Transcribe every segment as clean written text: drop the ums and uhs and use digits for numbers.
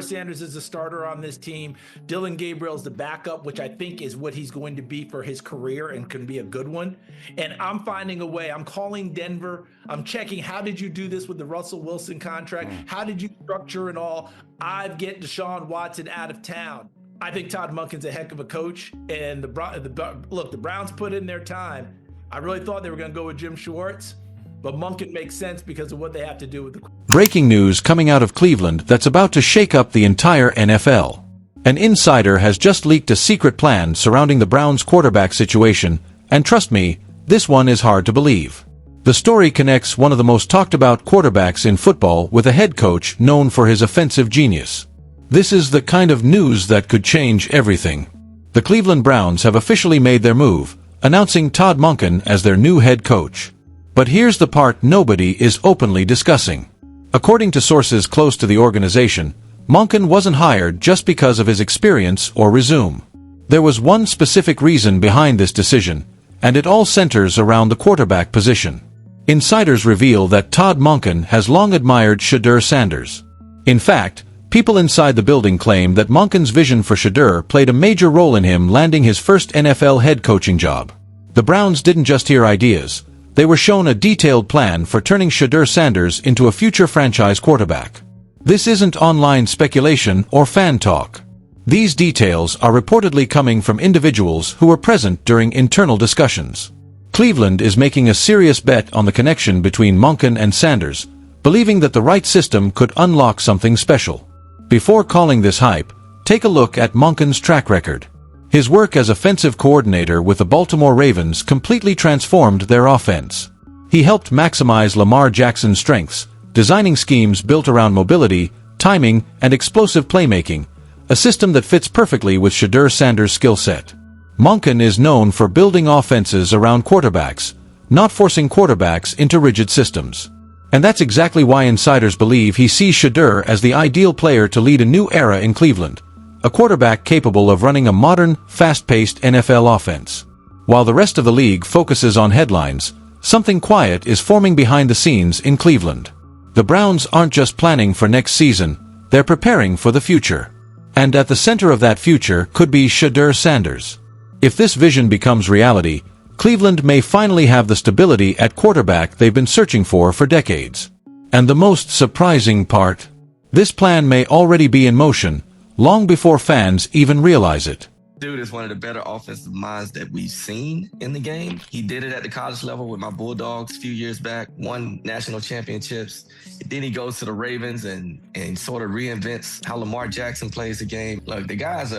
Shedeur Sanders is the starter on this team. Dylan Gabriel's the backup, which I think is what he's going to be for his career and can be a good one. And I'm finding a way. I'm calling Denver. I'm checking, how did you do this with the Russell Wilson contract? How did you structure it all? I've get Deshaun Watson out of town. I think Todd Monken's a heck of a coach. And the Browns put in their time. I really thought they were going to go with Jim Schwartz. But Monken makes sense because of what they have to do with the... Breaking news coming out of Cleveland that's about to shake up the entire NFL. An insider has just leaked a secret plan surrounding the Browns' quarterback situation, and trust me, this one is hard to believe. The story connects one of the most talked about quarterbacks in football with a head coach known for his offensive genius. This is the kind of news that could change everything. The Cleveland Browns have officially made their move, announcing Todd Monken as their new head coach. But here's the part nobody is openly discussing. According to sources close to the organization, Monken wasn't hired just because of his experience or resume. There was one specific reason behind this decision, and it all centers around the quarterback position. Insiders reveal that Todd Monken has long admired Shedeur Sanders. In fact, people inside the building claim that Monken's vision for Shedeur played a major role in him landing his first NFL head coaching job. The Browns didn't just hear ideas. They were shown a detailed plan for turning Shedeur Sanders into a future franchise quarterback. This isn't online speculation or fan talk. These details are reportedly coming from individuals who were present during internal discussions. Cleveland is making a serious bet on the connection between Monken and Sanders, believing that the right system could unlock something special. Before calling this hype, take a look at Monken's track record. His work as offensive coordinator with the Baltimore Ravens completely transformed their offense. He helped maximize Lamar Jackson's strengths, designing schemes built around mobility, timing, and explosive playmaking, a system that fits perfectly with Shedeur Sanders' skill set. Monken is known for building offenses around quarterbacks, not forcing quarterbacks into rigid systems. And that's exactly why insiders believe he sees Shedeur as the ideal player to lead a new era in Cleveland. A quarterback capable of running a modern, fast-paced NFL offense. While the rest of the league focuses on headlines, something quiet is forming behind the scenes in Cleveland. The Browns aren't just planning for next season, they're preparing for the future. And at the center of that future could be Shedeur Sanders. If this vision becomes reality, Cleveland may finally have the stability at quarterback they've been searching for decades. And the most surprising part? This plan may already be in motion, long before fans even realize it. Dude is one of the better offensive minds that we've seen in the game. He did it at the college level with my Bulldogs a few years back, won national championships. Then he goes to the Ravens and sort of reinvents how Lamar Jackson plays the game. Look, the guy's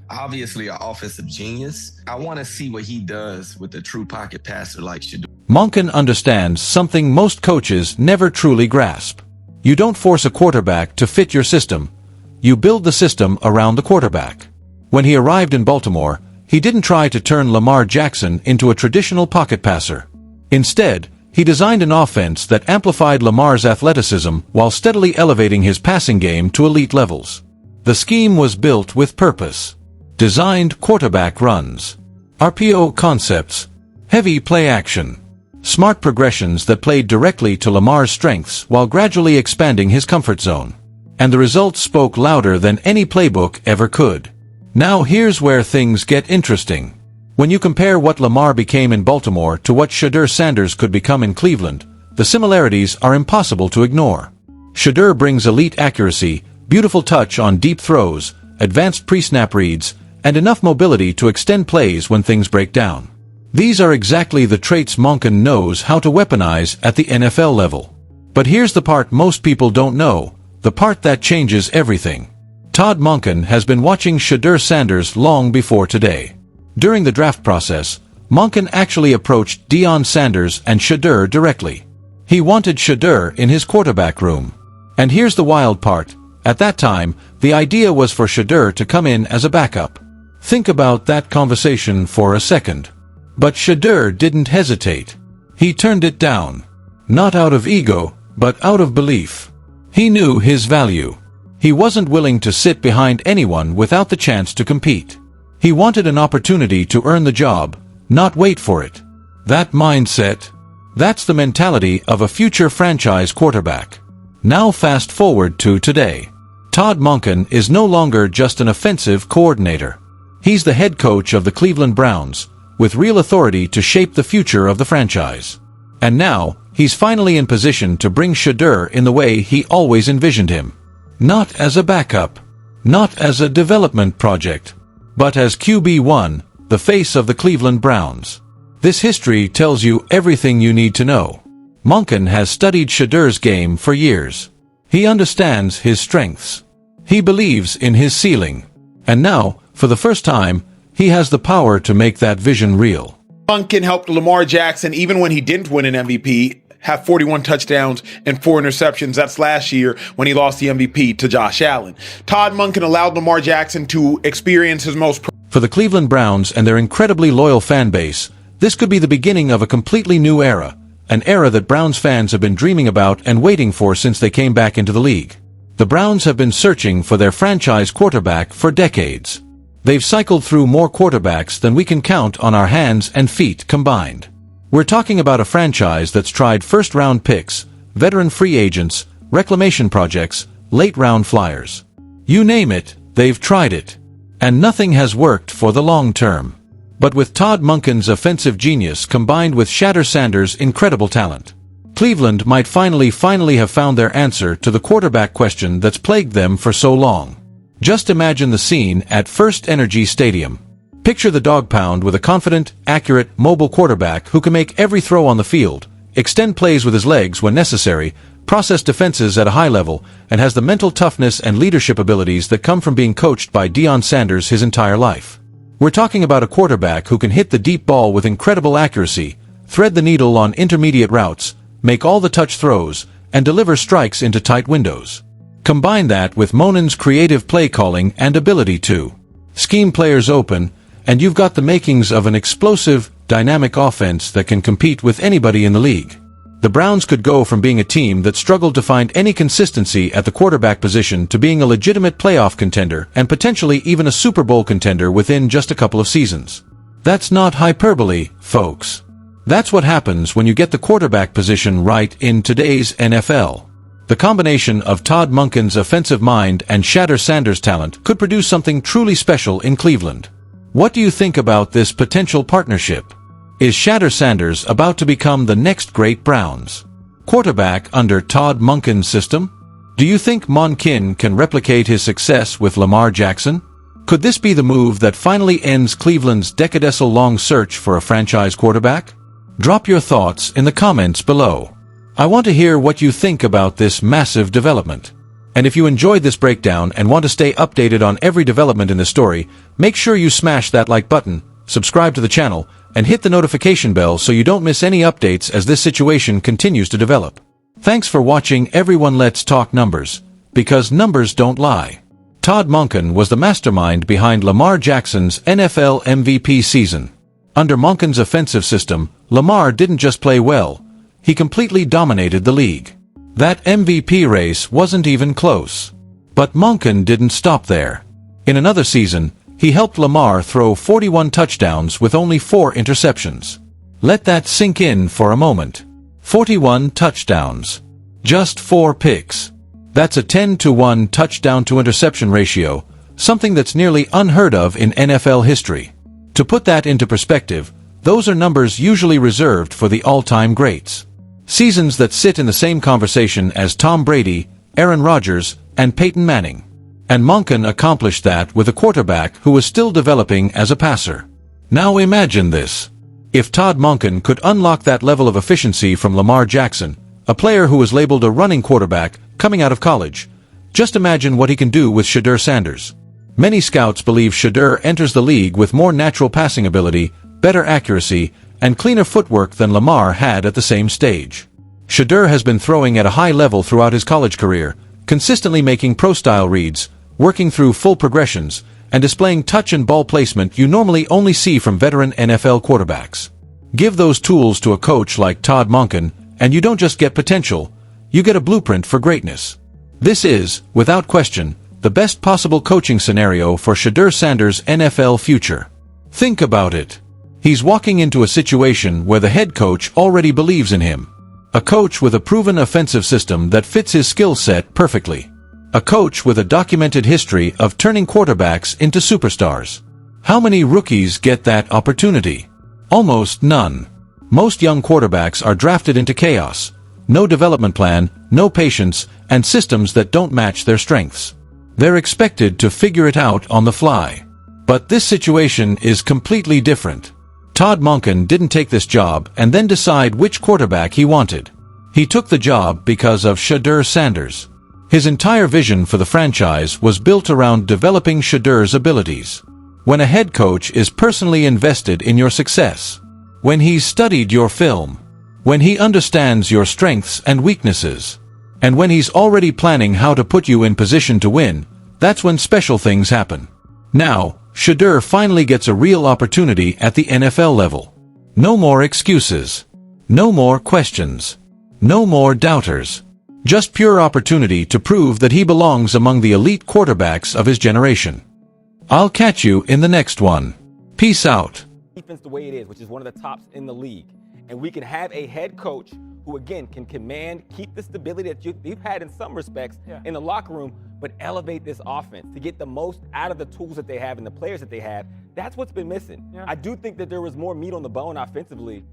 obviously an offensive genius. I want to see what he does with a true pocket passer like Shedeur. Monken understands something most coaches never truly grasp. You don't force a quarterback to fit your system. You build the system around the quarterback. When he arrived in Baltimore, he didn't try to turn Lamar Jackson into a traditional pocket passer. Instead, he designed an offense that amplified Lamar's athleticism while steadily elevating his passing game to elite levels. The scheme was built with purpose. Designed quarterback runs, RPO concepts, heavy play action, smart progressions that played directly to Lamar's strengths while gradually expanding his comfort zone. And the results spoke louder than any playbook ever could. Now here's where things get interesting. When you compare what Lamar became in Baltimore to what Shedeur Sanders could become in Cleveland, the similarities are impossible to ignore. Shedeur brings elite accuracy, beautiful touch on deep throws, advanced pre-snap reads, and enough mobility to extend plays when things break down. These are exactly the traits Monken knows how to weaponize at the NFL level. But here's the part most people don't know. The part that changes everything. Todd Monken has been watching Shedeur Sanders long before today. During the draft process, Monken actually approached Deion Sanders and Shedeur directly. He wanted Shedeur in his quarterback room. And here's the wild part. At that time, the idea was for Shedeur to come in as a backup. Think about that conversation for a second. But Shedeur didn't hesitate. He turned it down. Not out of ego, but out of belief. He knew his value. He wasn't willing to sit behind anyone without the chance to compete. He wanted an opportunity to earn the job, not wait for it. That mindset, that's the mentality of a future franchise quarterback. Now fast forward to today. Todd Monken is no longer just an offensive coordinator. He's the head coach of the Cleveland Browns, with real authority to shape the future of the franchise. And now, he's finally in position to bring Shedeur in the way he always envisioned him. Not as a backup, not as a development project, but as QB1, the face of the Cleveland Browns. This history tells you everything you need to know. Monken has studied Shedeur's game for years. He understands his strengths. He believes in his ceiling. And now, for the first time, he has the power to make that vision real. Monken helped Lamar Jackson, even when he didn't win an MVP, have 41 touchdowns and 4 interceptions. That's last year when he lost the MVP to Josh Allen. Todd Monken allowed Lamar Jackson to experience his most... For the Cleveland Browns and their incredibly loyal fan base, this could be the beginning of a completely new era, an era that Browns fans have been dreaming about and waiting for since they came back into the league. The Browns have been searching for their franchise quarterback for decades. They've cycled through more quarterbacks than we can count on our hands and feet combined. We're talking about a franchise that's tried first-round picks, veteran free agents, reclamation projects, late-round flyers. You name it, they've tried it. And nothing has worked for the long term. But with Todd Monken's offensive genius combined with Shedeur Sanders' incredible talent, Cleveland might finally have found their answer to the quarterback question that's plagued them for so long. Just imagine the scene at First Energy Stadium. Picture the dog pound with a confident, accurate, mobile quarterback who can make every throw on the field, extend plays with his legs when necessary, process defenses at a high level, and has the mental toughness and leadership abilities that come from being coached by Deion Sanders his entire life. We're talking about a quarterback who can hit the deep ball with incredible accuracy, thread the needle on intermediate routes, make all the touch throws, and deliver strikes into tight windows. Combine that with Monken's creative play calling and ability to scheme players open, and you've got the makings of an explosive, dynamic offense that can compete with anybody in the league. The Browns could go from being a team that struggled to find any consistency at the quarterback position to being a legitimate playoff contender and potentially even a Super Bowl contender within just a couple of seasons. That's not hyperbole, folks. That's what happens when you get the quarterback position right in today's NFL. The combination of Todd Monken's offensive mind and Shedeur Sanders' talent could produce something truly special in Cleveland. What do you think about this potential partnership? Is Shedeur Sanders about to become the next great Browns quarterback under Todd Monken's system? Do you think Monken can replicate his success with Lamar Jackson? Could this be the move that finally ends Cleveland's decade-long search for a franchise quarterback? Drop your thoughts in the comments below. I want to hear what you think about this massive development. And if you enjoyed this breakdown and want to stay updated on every development in the story, make sure you smash that like button, subscribe to the channel, and hit the notification bell so you don't miss any updates as this situation continues to develop. Thanks for watching everyone. Let's talk numbers, because numbers don't lie. Todd Monken was the mastermind behind Lamar Jackson's NFL MVP season. Under Monken's offensive system, Lamar didn't just play well, he completely dominated the league. That MVP race wasn't even close. But Monken didn't stop there. In another season, he helped Lamar throw 41 touchdowns with only 4 interceptions. Let that sink in for a moment. 41 touchdowns. Just 4 picks. That's a 10-to-1 touchdown-to-interception ratio, something that's nearly unheard of in NFL history. To put that into perspective, those are numbers usually reserved for the all-time greats. Seasons that sit in the same conversation as Tom Brady, Aaron Rodgers, and Peyton Manning. And Monken accomplished that with a quarterback who was still developing as a passer. Now imagine this. If Todd Monken could unlock that level of efficiency from Lamar Jackson, a player who was labeled a running quarterback coming out of college, just imagine what he can do with Shedeur Sanders. Many scouts believe Shedeur enters the league with more natural passing ability, better accuracy, and cleaner footwork than Lamar had at the same stage. Shedeur has been throwing at a high level throughout his college career, consistently making pro-style reads, working through full progressions, and displaying touch and ball placement you normally only see from veteran NFL quarterbacks. Give those tools to a coach like Todd Monken, and you don't just get potential, you get a blueprint for greatness. This is, without question, the best possible coaching scenario for Shedeur Sanders' NFL future. Think about it. He's walking into a situation where the head coach already believes in him. A coach with a proven offensive system that fits his skill set perfectly. A coach with a documented history of turning quarterbacks into superstars. How many rookies get that opportunity? Almost none. Most young quarterbacks are drafted into chaos. No development plan, no patience, and systems that don't match their strengths. They're expected to figure it out on the fly. But this situation is completely different. Todd Monken didn't take this job and then decide which quarterback he wanted. He took the job because of Shedeur Sanders. His entire vision for the franchise was built around developing Shedeur's abilities. When a head coach is personally invested in your success, when he's studied your film, when he understands your strengths and weaknesses, and when he's already planning how to put you in position to win, that's when special things happen. Now, Shedeur finally gets a real opportunity at the NFL level. No more excuses. No more questions. No more doubters. Just pure opportunity to prove that he belongs among the elite quarterbacks of his generation. I'll catch you in the next one. Peace out. Defense the way it is, which is one of the tops in the league. And we can have a head coach who, again, can command, keep the stability that you've had in some respects in the locker room, but elevate this offense to get the most out of the tools that they have and the players that they have. That's what's been missing. I do think that there was more meat on the bone offensively.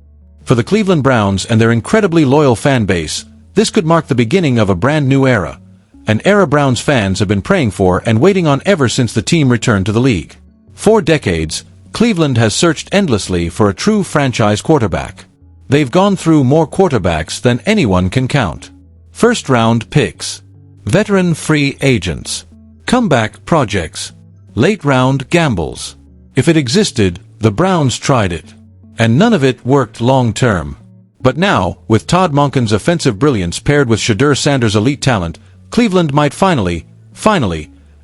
For the Cleveland Browns and their incredibly loyal fan base, this could mark the beginning of a brand new era. An era Browns fans have been praying for and waiting on ever since the team returned to the league. For decades, Cleveland has searched endlessly for a true franchise quarterback. They've gone through more quarterbacks than anyone can count. First-round picks, veteran free agents, comeback projects, late-round gambles. If it existed, the Browns tried it. And none of it worked long-term. But now, with Todd Monken's offensive brilliance paired with Shedeur Sanders' elite talent, Cleveland might finally,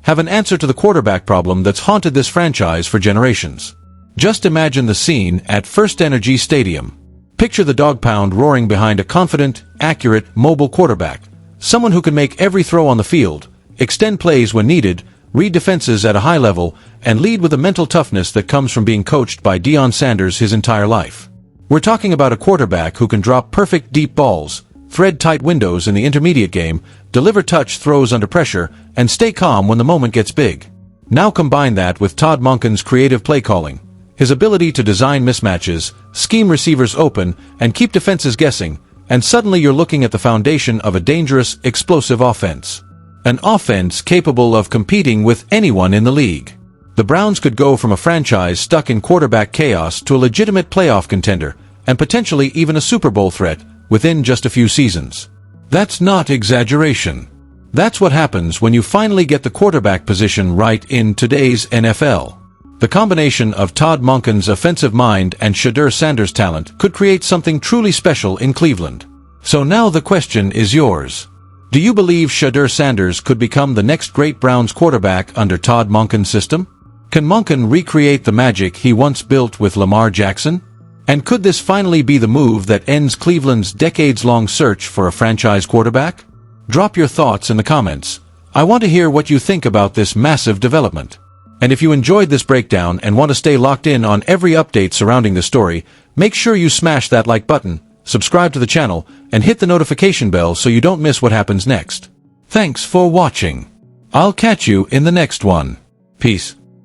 have an answer to the quarterback problem that's haunted this franchise for generations. Just imagine the scene at First Energy Stadium. Picture the dog pound roaring behind a confident, accurate, mobile quarterback. Someone who can make every throw on the field, extend plays when needed, read defenses at a high level, and lead with the mental toughness that comes from being coached by Deion Sanders his entire life. We're talking about a quarterback who can drop perfect deep balls, thread tight windows in the intermediate game, deliver touch throws under pressure, and stay calm when the moment gets big. Now combine that with Todd Monken's creative play calling, his ability to design mismatches, scheme receivers open, and keep defenses guessing, and suddenly you're looking at the foundation of a dangerous, explosive offense. An offense capable of competing with anyone in the league. The Browns could go from a franchise stuck in quarterback chaos to a legitimate playoff contender, and potentially even a Super Bowl threat, within just a few seasons. That's not exaggeration. That's what happens when you finally get the quarterback position right in today's NFL. The combination of Todd Monken's offensive mind and Shedeur Sanders' talent could create something truly special in Cleveland. So now the question is yours. Do you believe Shedeur Sanders could become the next great Browns quarterback under Todd Monken's system? Can Monken recreate the magic he once built with Lamar Jackson? And could this finally be the move that ends Cleveland's decades-long search for a franchise quarterback? Drop your thoughts in the comments. I want to hear what you think about this massive development. And if you enjoyed this breakdown and want to stay locked in on every update surrounding the story, make sure you smash that like button, subscribe to the channel, and hit the notification bell so you don't miss what happens next. Thanks for watching. I'll catch you in the next one. Peace.